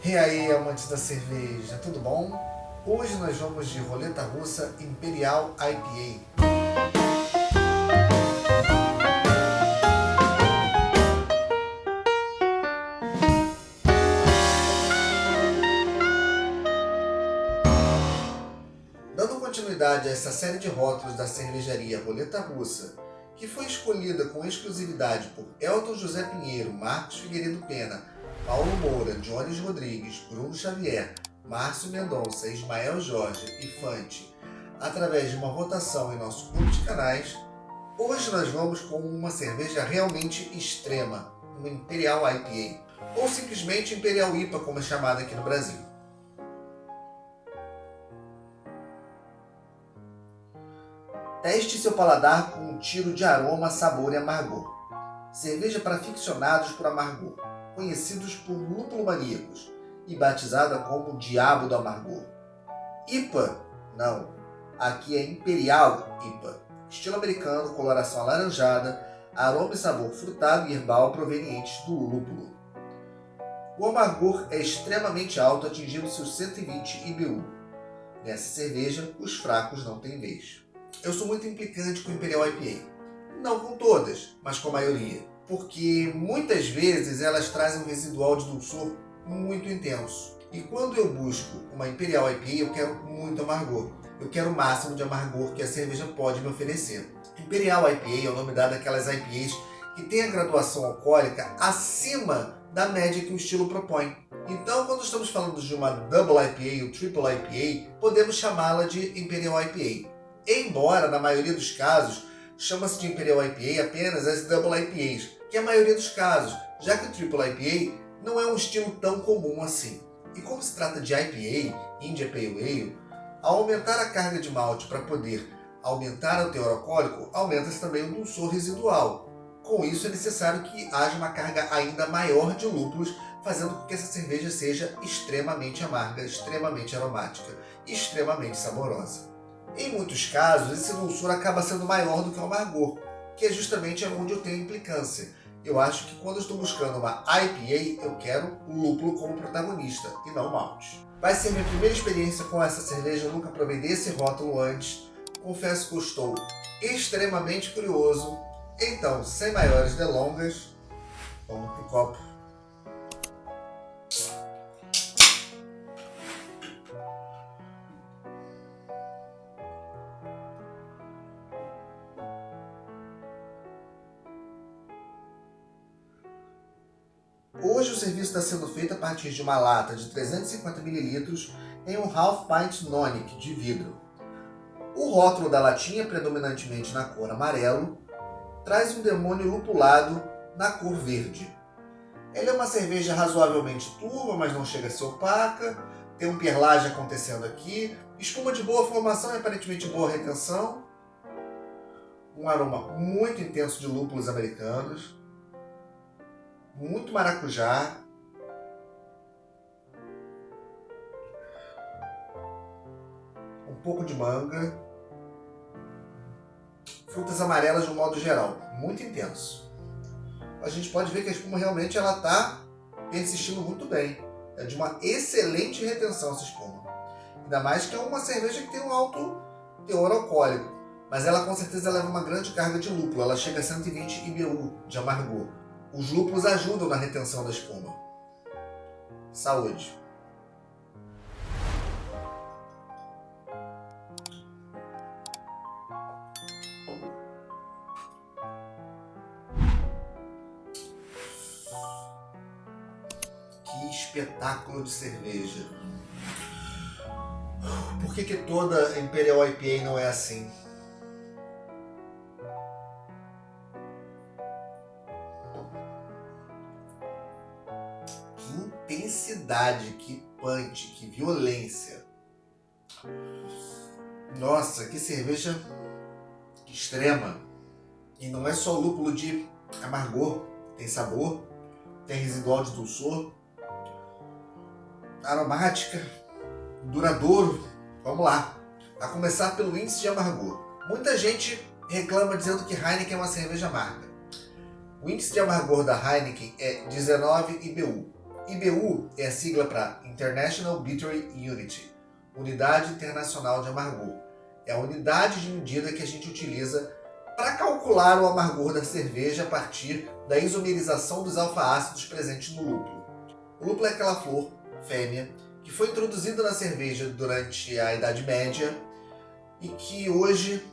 E aí, amantes da cerveja, tudo bom? Hoje nós vamos de roleta russa Imperial IPA. Dando continuidade a essa série de rótulos da cervejaria Roleta Russa, que foi escolhida com exclusividade por Elton José Pinheiro, Marcos Figueiredo Pena, Paulo Moura, Jones Rodrigues, Bruno Xavier, Márcio Mendonça, Ismael Jorge e Fante, através de uma votação em nosso grupo de canais, hoje nós vamos com uma cerveja realmente extrema, uma Imperial IPA, ou simplesmente Imperial IPA, como é chamada aqui no Brasil. Teste seu paladar com um tiro de aroma, sabor e amargor. Cerveja para aficionados por amargor, conhecidos por lúpulo maníacos e batizada como Diabo do Amargor. IPA? Não. Aqui é Imperial IPA. Estilo americano, coloração alaranjada, aroma e sabor frutado e herbal provenientes do lúpulo. O amargor é extremamente alto, atingindo seus 120 IBU. Nessa cerveja, os fracos não têm vez. Eu sou muito implicante com o Imperial IPA. Não com todas, mas com a maioria. Porque muitas vezes elas trazem um residual de dulçor muito intenso. E quando eu busco uma Imperial IPA, eu quero muito amargor. Eu quero o máximo de amargor que a cerveja pode me oferecer. Imperial IPA é o nome dado àquelas IPAs que têm a graduação alcoólica acima da média que o estilo propõe. Então, quando estamos falando de uma Double IPA ou Triple IPA, podemos chamá-la de Imperial IPA. Embora, na maioria dos casos, chama-se de Imperial IPA apenas as Double IPAs, que é a maioria dos casos, já que o Triple IPA não é um estilo tão comum assim. E como se trata de IPA, India Pale Ale, ao aumentar a carga de malte para poder aumentar o teor alcoólico, aumenta-se também o dulçor residual. Com isso, é necessário que haja uma carga ainda maior de lúpulos, fazendo com que essa cerveja seja extremamente amarga, extremamente aromática e extremamente saborosa. Em muitos casos, esse dulçor acaba sendo maior do que o amargor, que é justamente onde eu tenho implicância. Eu acho que quando eu estou buscando uma IPA, eu quero o lúpulo como protagonista e não o malte. Vai ser minha primeira experiência com essa cerveja, eu nunca provei desse rótulo antes. Confesso que eu estou extremamente curioso. Então, sem maiores delongas, vamos pro copo. Hoje o serviço está sendo feito a partir de uma lata de 350 ml em um Half Pint Nonic de vidro. O rótulo da latinha, predominantemente na cor amarelo, traz um demônio lupulado na cor verde. Ela é uma cerveja razoavelmente turva, mas não chega a ser opaca, tem um perlage acontecendo aqui, espuma de boa formação e aparentemente boa retenção, um aroma muito intenso de lúpulos americanos, muito maracujá, um pouco de manga, frutas amarelas de um modo geral, muito intenso. A gente pode ver que a espuma realmente está persistindo muito bem. É de uma excelente retenção essa espuma. Ainda mais que é uma cerveja que tem um alto teor alcoólico, mas ela com certeza leva uma grande carga de lúpulo, ela chega a 120 IBU de amargor. Os lúpulos ajudam na retenção da espuma. Saúde! Que espetáculo de cerveja! Por que toda Imperial IPA não é assim? Que intensidade, que punch, que violência. Nossa, que cerveja extrema. E não é só lúpulo de amargor, tem sabor, tem residual de dulçor, aromática, duradouro. Vamos lá. A começar pelo índice de amargor. Muita gente reclama dizendo que Heineken é uma cerveja amarga. O índice de amargor da Heineken é 19 IBU. IBU é a sigla para International Bittering Unit, Unidade Internacional de Amargor. É a unidade de medida que a gente utiliza para calcular o amargor da cerveja a partir da isomerização dos alfa-ácidos presentes no lúpulo. O lúpulo é aquela flor fêmea que foi introduzida na cerveja durante a Idade Média e que hoje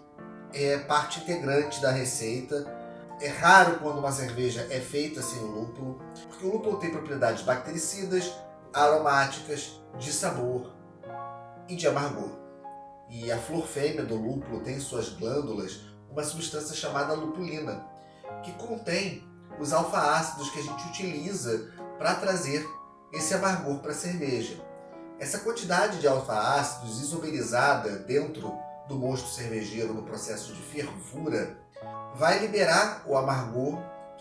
é parte integrante da receita. É raro quando uma cerveja é feita sem o lúpulo, porque o lúpulo tem propriedades bactericidas, aromáticas, de sabor e de amargor. E a flor fêmea do lúpulo tem em suas glândulas uma substância chamada lupulina, que contém os alfa-ácidos que a gente utiliza para trazer esse amargor para a cerveja. Essa quantidade de alfa-ácidos isomerizada dentro do mosto cervejeiro no processo de fervura vai liberar o amargor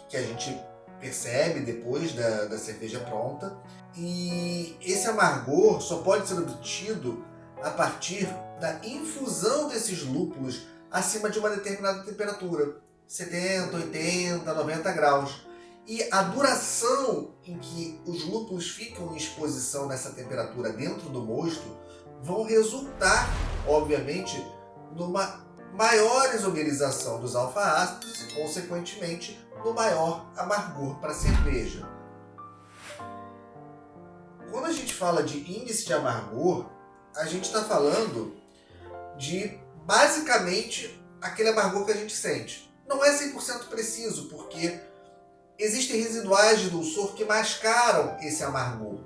que a gente percebe depois da cerveja pronta. E esse amargor só pode ser obtido a partir da infusão desses lúpulos acima de uma determinada temperatura, 70, 80, 90 graus. E a duração em que os lúpulos ficam em exposição nessa temperatura dentro do mosto vão resultar, obviamente, numa maior isomerização dos alfa-ácidos e, consequentemente, no maior amargor para a cerveja. Quando a gente fala de índice de amargor, a gente está falando de, basicamente, aquele amargor que a gente sente. Não é 100% preciso, porque existem residuais de dulçor que mascaram esse amargor.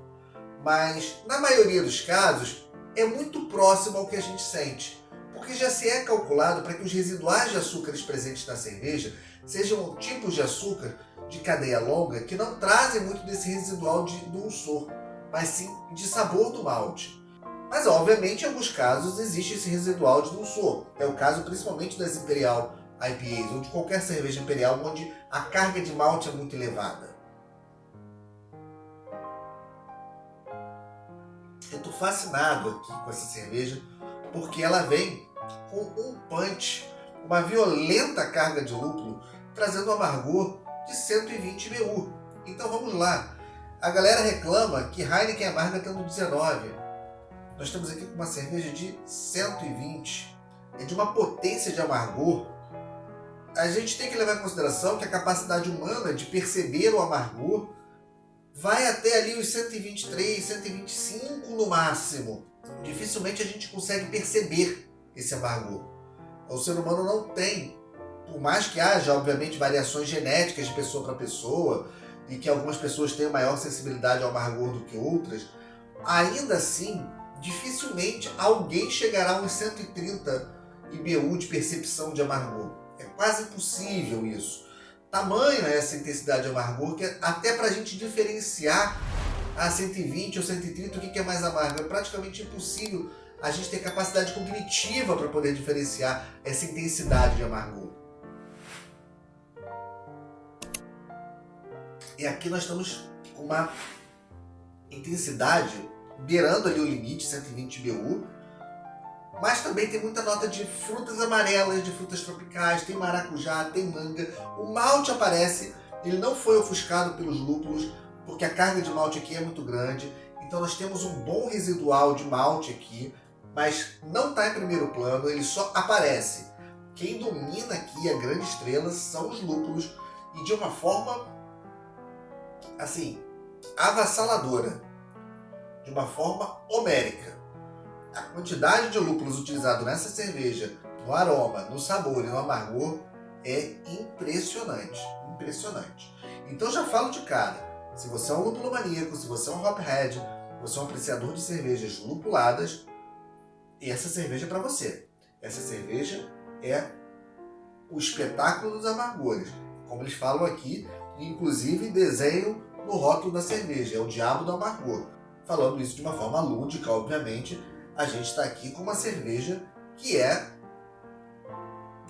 Mas, na maioria dos casos, é muito próximo ao que a gente sente, porque já se é calculado para que os residuais de açúcares presentes na cerveja sejam tipos de açúcar de cadeia longa que não trazem muito desse residual de dulçor, mas sim de sabor do malte. Mas, obviamente, em alguns casos existe esse residual de dulçor. É o caso principalmente das Imperial IPAs ou de qualquer cerveja imperial onde a carga de malte é muito elevada. Eu estou fascinado aqui com essa cerveja porque ela vem com um punch, uma violenta carga de lúpulo, trazendo um amargor de 120 BU. Então vamos lá. A galera reclama que Heineken amarga tendo 19. Nós estamos aqui com uma cerveja de 120. É de uma potência de amargor. A gente tem que levar em consideração que a capacidade humana de perceber o amargor vai até ali os 123, 125 no máximo. Dificilmente a gente consegue perceber esse amargor. O ser humano não tem, por mais que haja, obviamente, variações genéticas de pessoa para pessoa, e que algumas pessoas tenham maior sensibilidade ao amargor do que outras, ainda assim, dificilmente alguém chegará a uns 130 IBU de percepção de amargor. É quase impossível isso. Tamanho é essa intensidade de amargor que até para a gente diferenciar a 120 ou 130 o que é mais amargo, é praticamente impossível a gente ter capacidade cognitiva para poder diferenciar essa intensidade de amargor. E aqui nós estamos com uma intensidade beirando ali o limite, 120 BU, mas também tem muita nota de frutas amarelas, de frutas tropicais, tem maracujá, tem manga. O malte aparece, ele não foi ofuscado pelos lúpulos, porque a carga de malte aqui é muito grande. Então nós temos um bom residual de malte aqui, mas não está em primeiro plano, ele só aparece. Quem domina aqui, a grande estrela, são os lúpulos, e de uma forma, assim, avassaladora, de uma forma homérica. A quantidade de lúpulos utilizado nessa cerveja, no aroma, no sabor e no amargor, é impressionante, impressionante. Então já falo de cara, se você é um lúpulo maníaco, se você é um hophead, você é um apreciador de cervejas lupuladas, essa cerveja é para você. Essa cerveja é o espetáculo dos amargores, como eles falam aqui, inclusive desenho no rótulo da cerveja, é o diabo do amargor. Falando isso de uma forma lúdica, obviamente, a gente está aqui com uma cerveja que é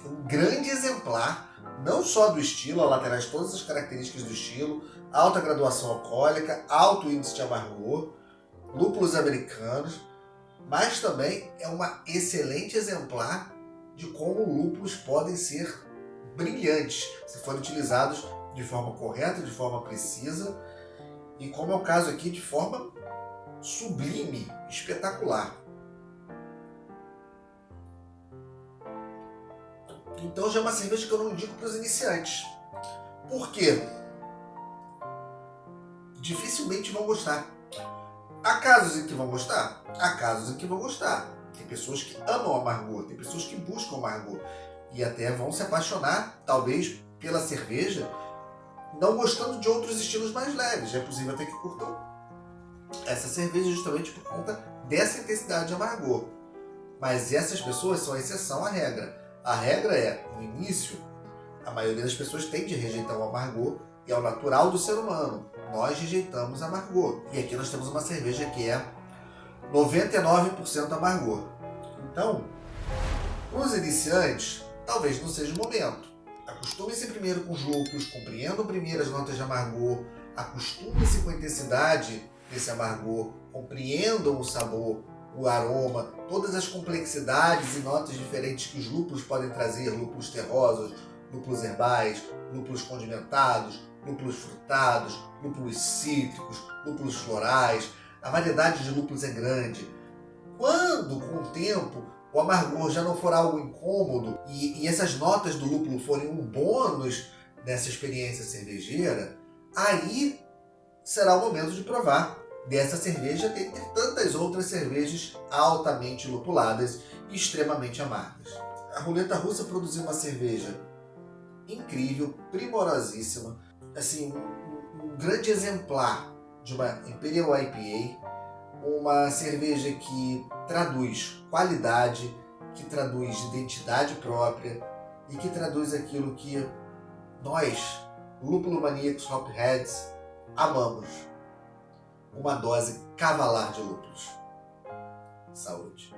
um grande exemplar, não só do estilo, ela traz todas as características do estilo, alta graduação alcoólica, alto índice de amargor, lúpulos americanos, mas também é uma excelente exemplar de como lúpulos podem ser brilhantes se forem utilizados de forma correta, de forma precisa. e como é o caso aqui, de forma sublime, espetacular. Então já é uma cerveja que eu não indico para os iniciantes. Por quê? Dificilmente vão gostar. Há casos em que vão gostar? Há casos em que vão gostar. Tem pessoas que amam amargor, tem pessoas que buscam amargor e até vão se apaixonar, talvez, pela cerveja, não gostando de outros estilos mais leves. É possível até que curtam essa cerveja justamente por conta dessa intensidade de amargor. Mas essas pessoas são a exceção à regra. A regra é, no início, a maioria das pessoas tende a rejeitar o amargor e é o natural do ser humano. Nós rejeitamos amargor. E aqui nós temos uma cerveja que é 99% amargor. Então, para os iniciantes, talvez não seja o momento. Acostume-se primeiro com os lúpulos, compreendam primeiro as notas de amargor, acostume-se com a intensidade desse amargor, compreendam o sabor, o aroma, todas as complexidades e notas diferentes que os lúpulos podem trazer, lúpulos terrosos, lúpulos herbais, lúpulos condimentados, lúpulos frutados, lúpulos cítricos, lúpulos florais. A variedade de lúpulos é grande. Quando, com o tempo, o amargor já não for algo incômodo e essas notas do lúpulo forem um bônus nessa experiência cervejeira, aí será o momento de provar dessa cerveja dentre tantas outras cervejas altamente lupuladas e extremamente amargas. A Roleta Russa produziu uma cerveja incrível, primorosíssima, assim, um grande exemplar de uma Imperial IPA, uma cerveja que traduz qualidade, que traduz identidade própria e que traduz aquilo que nós, lupulomaníacos, hopheads, amamos. Uma dose cavalar de lúpulos. Saúde!